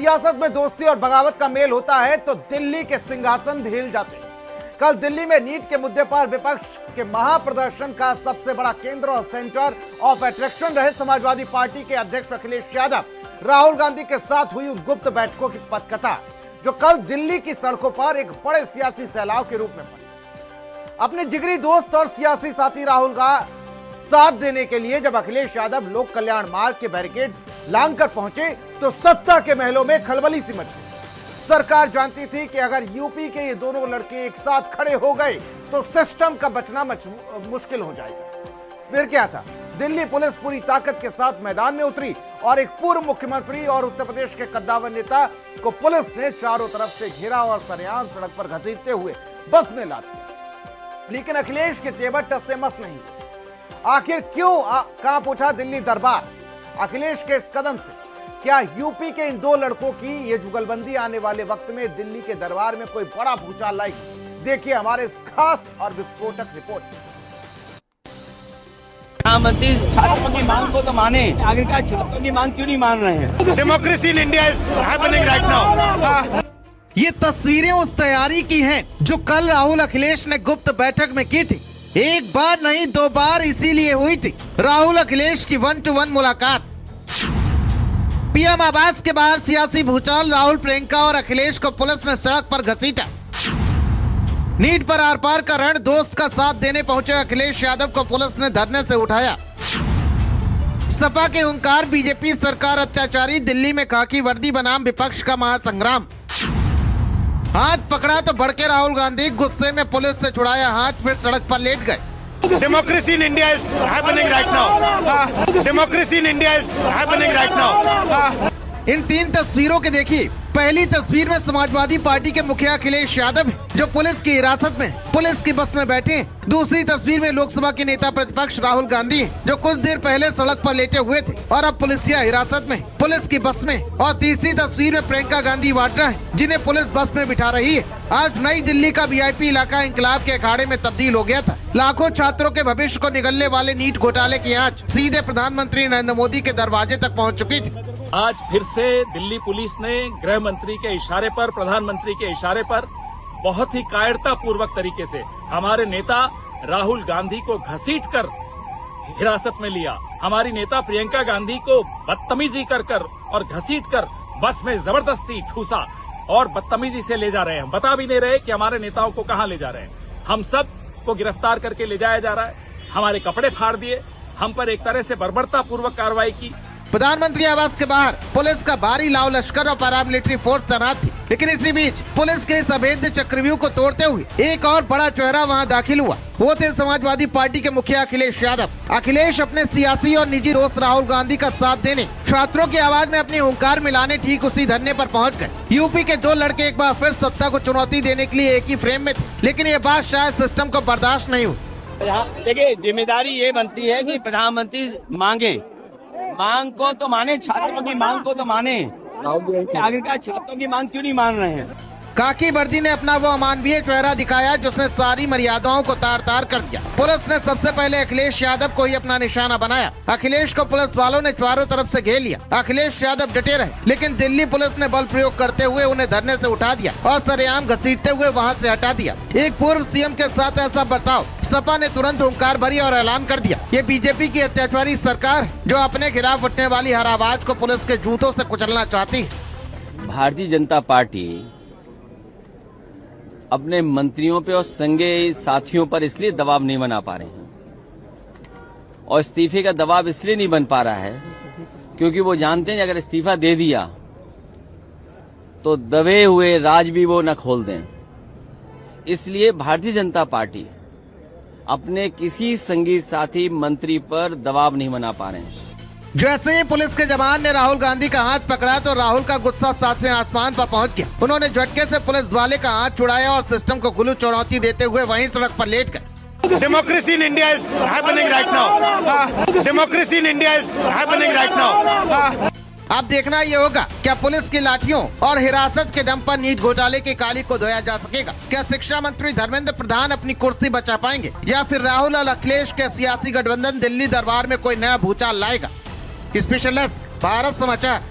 सियासत में दोस्ती और बगावत का मेल होता है तो दिल्ली के सिंहासन भी हिल जाते हैं। कल दिल्ली में नीट के मुद्दे पर विपक्ष के महाप्रदर्शन का सबसे बड़ा केंद्र और सेंटर ऑफ अट्रैक्शन रहे समाजवादी पार्टी के अध्यक्ष अखिलेश यादव, राहुल गांधी के साथ हुई उन गुप्त बैठकों की पटकथा जो कल दिल्ली की सड़कों पर एक बड़े सियासी सैलाब के रूप में पड़ी। अपने जिगरी दोस्त और सियासी साथी राहुल का साथ देने के लिए जब अखिलेश यादव लोक कल्याण मार्ग के बैरिकेड्स लांघकर पहुंचे तो सत्ता के महलों में खलबली सी मच गई। सरकार जानती थी कि अगर यूपी के ये दोनों लड़के एक साथ खड़े हो गए तो सिस्टम का बचना मुश्किल हो जाएगा। फिर क्या था, दिल्ली पुलिस पूरी ताकत के साथ मैदान में उतरी और एक पूर्व मुख्यमंत्री और उत्तर प्रदेश के कद्दावर नेता को पुलिस ने चारों तरफ से घेरा और सरेआम सड़क पर घसीटते हुए बस में ला दिया। लेकिन अखिलेश के तेवर टस से मस नहीं। आखिर क्यों कांप उठा दिल्ली दरबार अखिलेश के इस कदम से? क्या यूपी के इन दो लड़कों की ये जुगलबंदी आने वाले वक्त में दिल्ली के दरबार में कोई बड़ा भूचाल लाएगी? देखिए हमारे इस खास और विस्फोटक रिपोर्ट। प्रधानमंत्री छात्रों की मांग को तो माने, आखिरकार छात्रों की मांग क्यों नहीं मान रहे हैं? Democracy in India is happening right now. ये तस्वीरें उस तैयारी की हैं जो कल राहुल अखिलेश ने गुप्त बैठक में की थी। एक बार नहीं दो बार इसीलिए हुई थी राहुल अखिलेश की 1-to-1 मुलाकात। पीएम आवास के बाहर सियासी भूचाल, राहुल, प्रियंका और अखिलेश को पुलिस ने सड़क पर घसीटा। नीट पर आर पार का रण, दोस्त का साथ देने पहुंचे अखिलेश यादव को पुलिस ने धरने से उठाया। सपा के हुंकार, बीजेपी सरकार अत्याचारी, दिल्ली में खाकी वर्दी बनाम विपक्ष का महासंग्राम। हाथ पकड़ा तो भड़के राहुल गांधी, गुस्से में पुलिस से छुड़ाया हाथ, फिर सड़क पर लेट गए। Democracy in India is happening right now. Democracy in India is happening right now. इन तीन तस्वीरों के देखिए। पहली तस्वीर में समाजवादी पार्टी के मुखिया अखिलेश यादव जो पुलिस की हिरासत में पुलिस की बस में बैठे। दूसरी तस्वीर में लोकसभा के नेता प्रतिपक्ष राहुल गांधी जो कुछ देर पहले सड़क पर लेटे हुए थे और अब पुलिसिया हिरासत में पुलिस की बस में। और तीसरी तस्वीर में प्रियंका गांधी वाड्रा है जिन्हें पुलिस बस में बिठा रही है। आज नई दिल्ली का वीआईपी इलाका इंकलाब के अखाड़े में तब्दील हो गया था। लाखों छात्रों के भविष्य को निगलने वाले नीट घोटाले की आंच सीधे प्रधानमंत्री नरेंद्र मोदी के दरवाजे तक पहुंच चुकी थी। आज फिर से दिल्ली पुलिस ने गृह मंत्री के इशारे पर, प्रधानमंत्री के इशारे पर बहुत ही कायरतापूर्वक तरीके से हमारे नेता राहुल गांधी को घसीटकर हिरासत में लिया। हमारी नेता प्रियंका गांधी को बदतमीजी कर और घसीटकर बस में जबरदस्ती ठूसा और बदतमीजी से ले जा रहे हैं। बता भी नहीं रहे कि हमारे नेताओं को कहां ले जा रहे हैं। हम सब को गिरफ्तार करके ले जाया जा रहा है। हमारे कपड़े फाड़ दिए, हम पर एक तरह से बर्बरतापूर्वक कार्रवाई की। प्रधानमंत्री आवास के बाहर पुलिस का भारी लाव लश्कर और पैरामिलिट्री फोर्स तैनात थी। लेकिन इसी बीच पुलिस के इस अभेद्य चक्रव्यूह को तोड़ते हुए एक और बड़ा चेहरा वहां दाखिल हुआ। वो थे समाजवादी पार्टी के मुखिया अखिलेश यादव। अखिलेश अपने सियासी और निजी दोस्त राहुल गांधी का साथ देने, छात्रों की आवाज में अपनी हुंकार मिलाने ठीक उसी धरने पर पहुंच गए। यूपी के दो लड़के एक बार फिर सत्ता को चुनौती देने के लिए एक ही फ्रेम में थे। लेकिन ये बात शायद सिस्टम को बर्दाश्त नहीं हुई। देखिए, जिम्मेदारी ये बनती है कि प्रधानमंत्री मांग को तो माने, छात्रों की मांग को तो माने, आखिरकार छात्रों की मांग क्यों नहीं मान रहे हैं? काकी वर्दी ने अपना वो अमानवीय चेहरा दिखाया जिसने सारी मर्यादाओं को तार तार कर दिया। पुलिस ने सबसे पहले अखिलेश यादव को ही अपना निशाना बनाया। अखिलेश को पुलिस वालों ने चारों तरफ से घेर लिया। अखिलेश यादव डटे रहे, लेकिन दिल्ली पुलिस ने बल प्रयोग करते हुए उन्हें धरने से उठा दिया और सरेआम घसीटते हुए वहां से हटा दिया। एक पूर्व सीएम के साथ ऐसा बर्ताव सपा ने तुरंत हुंकार भरी और ऐलान कर दिया। ये बीजेपी की अत्याचारी सरकार जो अपने खिलाफ उठने वाली हर आवाज को पुलिस के जूतों से कुचलना चाहती है। भारतीय जनता पार्टी अपने मंत्रियों पे और संगे साथियों पर इसलिए दबाव नहीं बना पा रहे हैं और इस्तीफे का दबाव इसलिए नहीं बन पा रहा है क्योंकि वो जानते हैं अगर इस्तीफा दे दिया तो दबे हुए राज भी वो न खोल दें। इसलिए भारतीय जनता पार्टी अपने किसी संगी साथी मंत्री पर दबाव नहीं बना पा रहे हैं। जैसे ही पुलिस के जवान ने राहुल गांधी का हाथ पकड़ा तो राहुल का गुस्सा सातवें आसमान पर पहुंच गया। उन्होंने झटके से पुलिस वाले का हाथ छुड़ाया और सिस्टम को गुलू चुनौती देते हुए वहीं सड़क पर लेट गए। Democracy in India is happening right now. Democracy in India is happening right now. अब देखना ये होगा क्या पुलिस की लाठियों और हिरासत के दम पर नीट घोटाले की काली को धोया जा सकेगा। क्या शिक्षा मंत्री धर्मेंद्र प्रधान अपनी कुर्सी बचा पाएंगे या फिर राहुल और अखिलेश के सियासी गठबंधन दिल्ली दरबार में कोई नया भूचाल लाएगा। स्पेशल डेस्क, भारत समाचार।